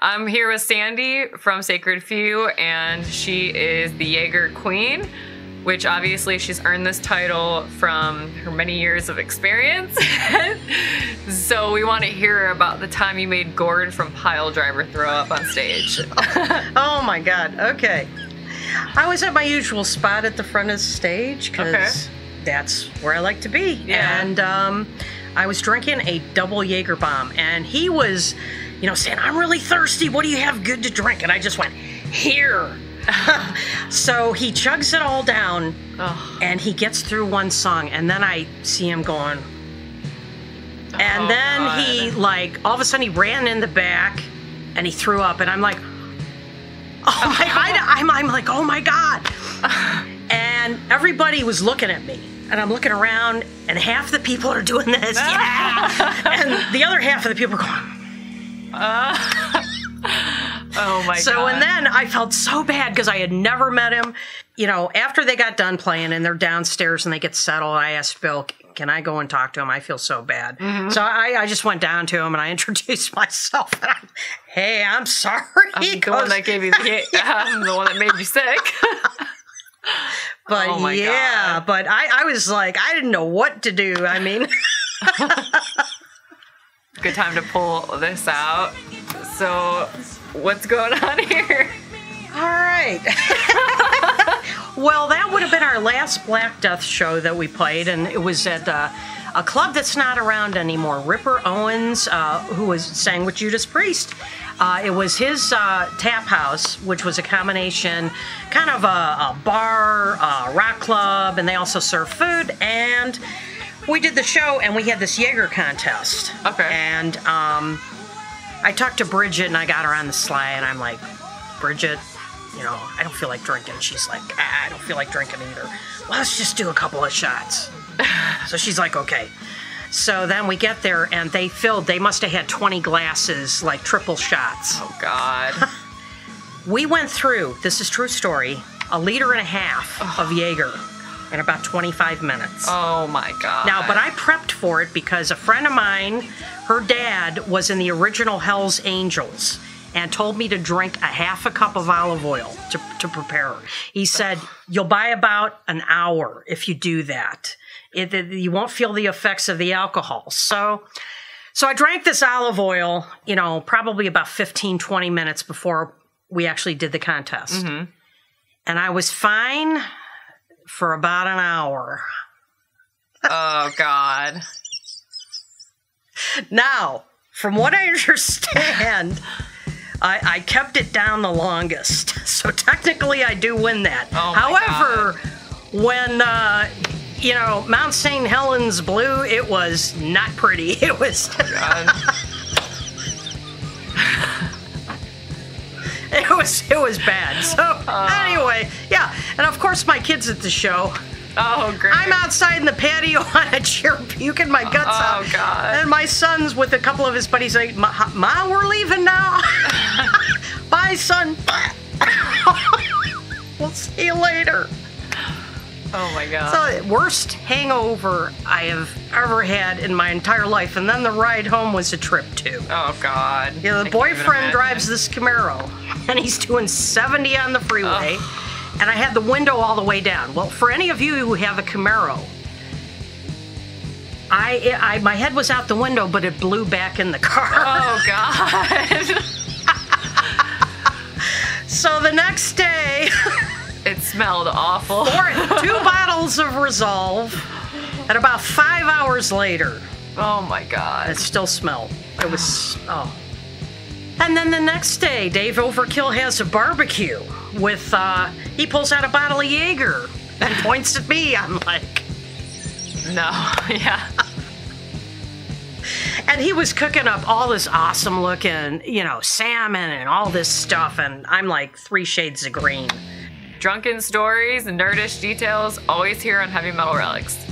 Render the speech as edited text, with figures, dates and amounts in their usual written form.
I'm here with Sandy from Sacred Few, and she is the Jaeger Queen, which obviously she's earned this title from her many years of experience. So we want to hear about the time you made Gord from Piledriver throw up on stage. Oh my God, okay. I was at my usual spot at the front of the stage because that's where I like to be. Yeah. And I was drinking a double Jaeger bomb, and he was, saying, I'm really thirsty. What do you have good to drink? And I just went, here. So he chugs it all down, and he gets through one song, and then I see him going, and then God. he, all of a sudden he ran in the back, and he threw up, and I'm like, I'm like, oh my God. And everybody was looking at me, and I'm looking around, and half the people are doing this, yeah, and the other half of the people are going, oh my God. So, and then I felt so bad because I had never met him. After they got done playing and they're downstairs and they get settled, I asked Bill, can I go and talk to him? I feel so bad. Mm-hmm. So I just went down to him and I introduced myself. And hey, I'm sorry. I'm the one that gave you I'm the one that made you sick. But God. But I was like, I didn't know what to do. I mean, good time to pull this out. So, what's going on here? All right. Well, that would have been our last Black Death show that we played, and it was at a club that's not around anymore. Ripper Owens, who sang with Judas Priest. It was his tap house, which was a combination, kind of a bar, rock club, and they also served food. And we did the show, and we had this Jaeger contest. Okay. And I talked to Bridget, and I got her on the sly, and I'm like, Bridget, I don't feel like drinking. She's like, I don't feel like drinking either. Well, let's just do a couple of shots. So she's like, okay. So then we get there, and they must have had 20 glasses, like triple shots. Oh, God. We went through, this is true story, 1.5 liters of Jaeger in about 25 minutes. Oh, my God. Now, but I prepped for it because a friend of mine, her dad was in the original Hell's Angels and told me to drink 1/2 cup of olive oil to prepare. He said, you'll buy about an hour if you do that. You won't feel the effects of the alcohol. So I drank this olive oil, probably about 15, 20 minutes before we actually did the contest. Mm-hmm. And I was fine for about an hour. Oh, God. Now, from what I understand, I kept it down the longest. So technically I do win that. Oh, however, when, Mount St. Helens blew, it was not pretty. It was... It was bad. So anyway, yeah. And of course my kid's at the show. Oh, great. I'm outside in the patio on a chair puking my guts out. Oh, God. And my son's with a couple of his buddies like, Ma, we're leaving now. Bye, son. We'll see you later. Oh, my God. So, worst hangover I have ever had in my entire life. And then the ride home was a trip, too. Oh, God. The boyfriend drives this Camaro, and he's doing 70 on the freeway. And I had the window all the way down. Well, for any of you who have a Camaro, my head was out the window, but it blew back in the car. Oh, God. So the next day... It smelled awful. 2 bottles of Resolve, and about 5 hours later... Oh, my God. It still smelled. It was... And then the next day, Dave Overkill has a barbecue with, he pulls out a bottle of Jaeger and points at me. I'm like... No, yeah. And he was cooking up all this awesome looking, salmon and all this stuff, and I'm like 3 shades of green. Drunken stories and nerdish details, always here on Heavy Metal Relics.